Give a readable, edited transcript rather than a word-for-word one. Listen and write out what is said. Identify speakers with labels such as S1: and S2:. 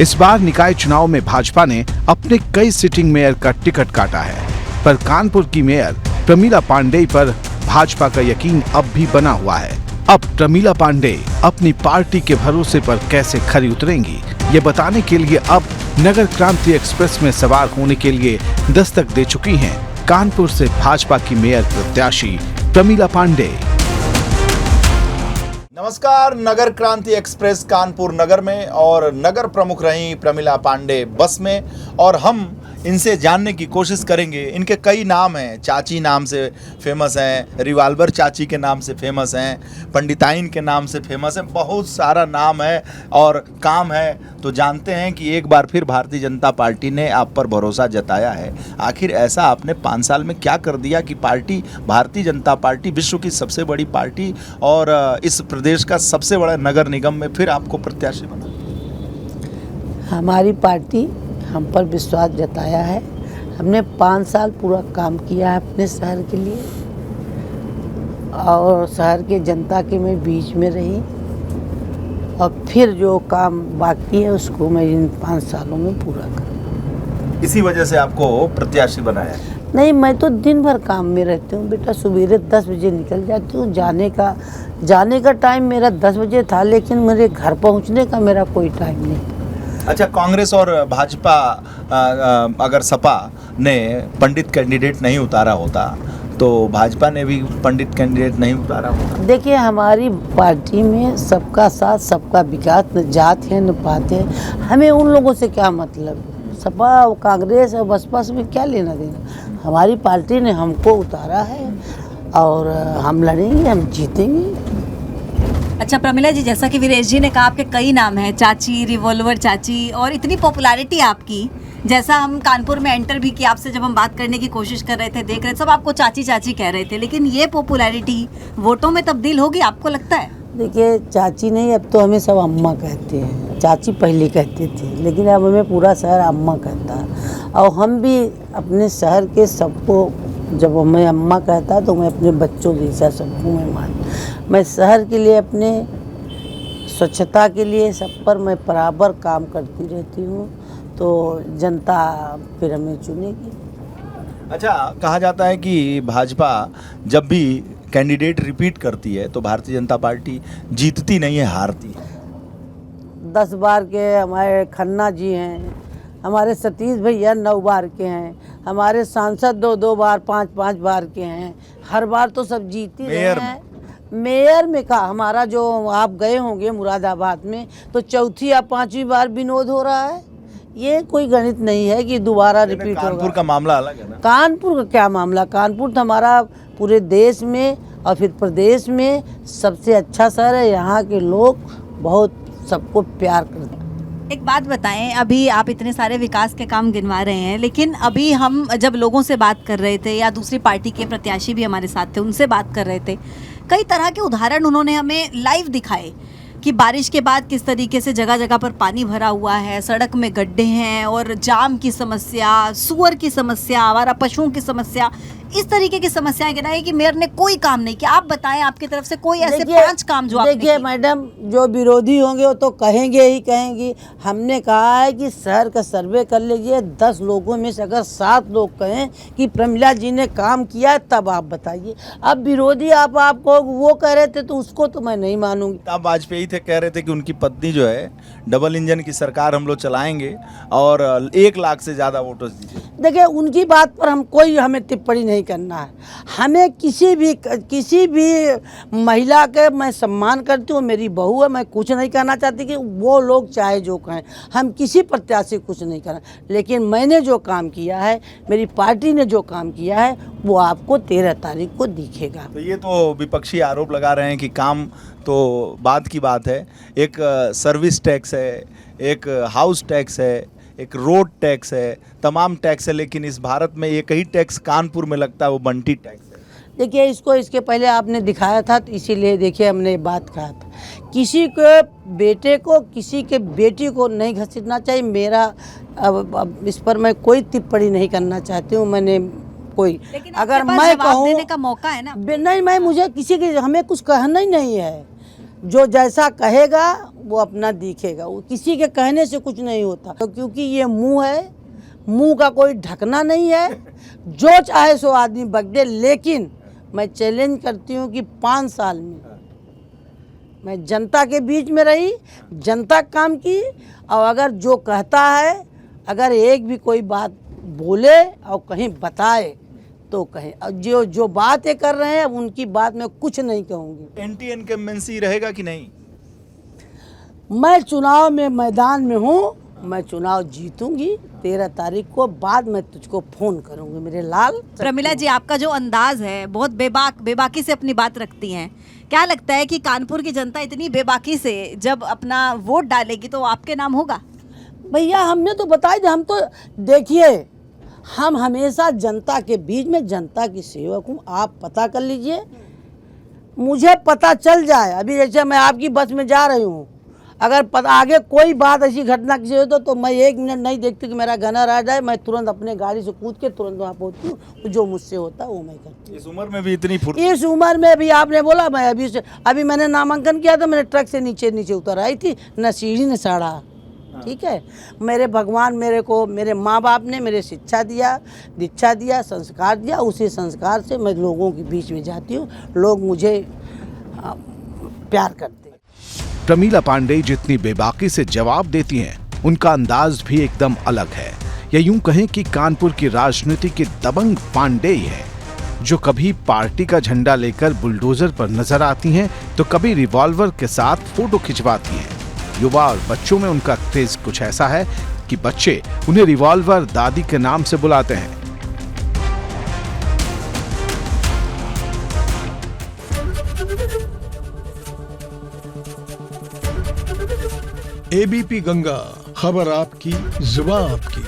S1: इस बार निकाय चुनाव में भाजपा ने अपने कई सिटिंग मेयर का टिकट काटा है, पर कानपुर की मेयर प्रमिला पांडेय पर भाजपा का यकीन अब भी बना हुआ है। अब प्रमिला पांडेय अपनी पार्टी के भरोसे पर कैसे खरी उतरेंगी, ये बताने के लिए अब नगर क्रांति एक्सप्रेस में सवार होने के लिए दस्तक दे चुकी हैं कानपुर से भाजपा की मेयर प्रत्याशी प्रमिला पांडेय।
S2: नमस्कार, नगर क्रांति एक्सप्रेस कानपुर नगर में और नगर प्रमुख रही प्रमिला पांडेय बस में, और हम इनसे जानने की कोशिश करेंगे। इनके कई नाम हैं, चाची नाम से फेमस हैं, रिवाल्वर चाची के नाम से फेमस हैं, पंडिताइन के नाम से फेमस हैं, बहुत सारा नाम है और काम है। तो जानते हैं कि एक बार फिर भारतीय जनता पार्टी ने आप पर भरोसा जताया है। आखिर ऐसा आपने 5 साल में क्या कर दिया कि पार्टी भारतीय जनता पार्टी विश्व की सबसे बड़ी पार्टी और इस प्रदेश का सबसे बड़ा नगर निगम में फिर आपको प्रत्याशी बना?
S3: हमारी पार्टी हम पर विश्वास जताया है। हमने 5 साल पूरा काम किया है अपने शहर के लिए, और शहर के जनता के मैं बीच में रही, और फिर जो काम बाकी है उसको मैं इन 5 सालों में पूरा करूँ।
S2: इसी वजह से आपको प्रत्याशी बनाया?
S3: नहीं, मैं तो दिन भर काम में रहती हूँ बेटा। सवेरे 10 बजे निकल जाती हूँ। जाने का टाइम मेरा 10 बजे था, लेकिन मेरे घर पहुँचने का मेरा कोई टाइम नहीं।
S2: अच्छा, कांग्रेस और भाजपा अगर सपा ने पंडित कैंडिडेट नहीं उतारा होता तो भाजपा ने भी पंडित कैंडिडेट नहीं उतारा होता?
S3: देखिए, हमारी पार्टी में सबका साथ सबका विकास, न जात है न पात है। हमें उन लोगों से क्या मतलब, सपा और कांग्रेस और बसपा से में क्या लेना देना। हमारी पार्टी ने हमको उतारा है और हम लड़ेंगे, हम जीतेंगे।
S4: अच्छा प्रमिला जी, जैसा कि वीरेश जी ने कहा, आपके कई नाम हैं, चाची, रिवॉल्वर चाची, और इतनी पॉपुलैरिटी आपकी, जैसा हम कानपुर में एंटर भी किया, आपसे जब हम बात करने की कोशिश कर रहे थे, देख रहे थे, सब आपको चाची चाची कह रहे थे, लेकिन ये पॉपुलैरिटी वोटों में तब्दील होगी, आपको लगता है?
S3: देखिए, चाची नहीं, अब तो हमें सब अम्मा कहते हैं। चाची पहले कहते थे, लेकिन अब हमें पूरा शहर अम्मा कहता है। और हम भी अपने शहर के सबको, जब मैं अम्मा कहता तो मैं अपने बच्चों जैसा सबको मैं शहर के लिए, अपने स्वच्छता के लिए, सब पर मैं बराबर काम करती रहती हूँ, तो जनता फिर हमें चुनेगी।
S2: अच्छा, कहा जाता है कि भाजपा जब भी कैंडिडेट रिपीट करती है तो भारतीय जनता पार्टी जीतती नहीं है, हारती है।
S3: 10 बार के हमारे खन्ना जी हैं, हमारे सतीश भैया 9 बार के हैं, हमारे सांसद 2-2 बार 5-5 बार के हैं। हर बार तो सब जीती रहे हैं। मेयर में का हमारा, जो आप गए होंगे मुरादाबाद में, तो 4थी या 5वीं बार विनोद हो रहा है। ये कोई गणित नहीं है कि दोबारा रिपीट होगा।
S2: कानपुर का मामला अलग है ना?
S3: कानपुर का क्या मामला, कानपुर तो हमारा पूरे देश में और फिर प्रदेश में सबसे अच्छा शहर है। यहाँ के लोग बहुत सबको प्यार करते हैं।
S4: एक बात बताएं, अभी आप इतने सारे विकास के काम गिनवा रहे हैं, लेकिन अभी हम जब लोगों से बात कर रहे थे, या दूसरी पार्टी के प्रत्याशी भी हमारे साथ थे, उनसे बात कर रहे थे, कई तरह के उदाहरण उन्होंने हमें लाइव दिखाए कि बारिश के बाद किस तरीके से जगह जगह पर पानी भरा हुआ है, सड़क में गड्ढे हैं, और जाम की समस्या, सुअर की समस्या, आवारा पशुओं की समस्या, इस तरीके की समस्याएं गिनाई कि मेयर ने कोई काम नहीं किया। आप बताएं, आपकी तरफ से कोई ऐसे 5 काम जो आपने
S3: देखिए मैडम, जो विरोधी होंगे वो तो कहेंगे ही कहेंगी। हमने कहा है कि शहर का सर्वे कर लीजिए, 10 लोगों में से अगर 7 लोग कहें कि प्रमिला जी ने काम किया, तब आप बताइए। अब विरोधी आपको वो कह रहे थे, तो उसको तो मैं नहीं मानूंगी।
S2: अब वाजपेयी थे, कह रहे थे कि उनकी पत्नी जो है, डबल इंजन की सरकार हम लोग चलाएंगे और 1 लाख से ज़्यादा वोटर्स दीजिए।
S3: देखिए, उनकी बात पर हमें टिप्पणी नहीं करना है। हमें किसी भी महिला के मैं सम्मान करती हूँ, मेरी बहू है, मैं कुछ नहीं कहना चाहती कि वो लोग चाहे जो कहें, हम किसी प्रत्याशी कुछ नहीं करना। लेकिन मैंने जो काम किया है, मेरी पार्टी ने जो काम किया है, वो आपको 13 तारीख को दिखेगा।
S2: तो ये तो विपक्षी आरोप लगा रहे हैं कि काम तो बाद की बात है, एक सर्विस टैक्स है, एक हाउस टैक्स है, एक रोड टैक्स है, तमाम टैक्स है, लेकिन इस भारत में एक ही टैक्स कानपुर में लगता है, वो बंटी टैक्स है।
S3: देखिए, इसके पहले आपने दिखाया था, तो इसीलिए देखिए हमने बात कहा था, किसी के बेटे को, किसी के बेटी को नहीं घसीटना चाहिए। मेरा अब इस पर मैं कोई टिप्पणी नहीं करना चाहती हूँ। मैंने कोई, अगर मैं कहूँ,
S4: देने का मौका है ना?
S3: नहीं, मुझे किसी की, हमें कुछ कहना ही नहीं है। जो जैसा कहेगा वो अपना दिखेगा, वो किसी के कहने से कुछ नहीं होता, तो क्योंकि ये मुंह है, मुंह का कोई ढकना नहीं है, जो चाहे सो आदमी बक दे। लेकिन मैं चैलेंज करती हूँ कि 5 साल में मैं जनता के बीच में रही, जनता काम की, और अगर जो कहता है, अगर एक भी कोई बात बोले और कहीं बताए तो कहें, और जो बात ये कर रहे हैं उनकी बात मैं कुछ नहीं कहूँगी।
S2: एंटी इनकम्बेंसी रहेगा कि नहीं?
S3: मैं चुनाव में मैदान में हूँ, मैं चुनाव जीतूंगी 13 तारीख को, बाद में तुझको फोन करूंगी मेरे लाल।
S4: प्रमिला जी, आपका जो अंदाज है बहुत बेबाकी से अपनी बात रखती हैं। क्या लगता है कि कानपुर की जनता इतनी बेबाकी से जब अपना वोट डालेगी तो आपके नाम होगा?
S3: भैया हमने तो बताया था, हम तो देखिए, हम हमेशा जनता के बीच में जनता की सेवक हूँ। आप पता कर लीजिए, मुझे पता चल जाए, अभी जैसे मैं आपकी बस में जा रही हूँ, अगर आगे कोई बात ऐसी घटना किसी हो तो मैं 1 मिनट नहीं देखती कि मेरा गनर आ जाए, मैं तुरंत अपने गाड़ी से कूद के तुरंत वहाँ पहुँचती हूँ। जो मुझसे होता है वो मैं करती हूँ।
S2: इस उम्र में भी इतनी फुर्ती?
S3: इस उम्र में भी आपने बोला, मैं अभी मैंने नामांकन किया था, मैंने ट्रक से नीचे उतर आई थी, न सीढ़ी न साड़ा। ठीक है, मेरे भगवान मेरे को, मेरे माँ बाप ने मेरे शिक्षा दिया, दीक्षा दिया, संस्कार दिया, उसी संस्कार से मैं लोगों के बीच में जाती हूँ, लोग मुझे प्यार करते हैं।
S1: प्रमीला पांडे जितनी बेबाकी से जवाब देती हैं, उनका अंदाज भी एकदम अलग है। या यूं कहें कि कानपुर की राजनीति के दबंग पांडे ही है, जो कभी पार्टी का झंडा लेकर बुलडोजर पर नजर आती हैं तो कभी रिवॉल्वर के साथ फोटो खिंचवाती हैं। युवा और बच्चों में उनका क्रेज कुछ ऐसा है कि बच्चे उन्हें रिवॉल्वर दादी के नाम से बुलाते हैं।
S5: एबीपी गंगा, खबर आपकी, जुबान आपकी।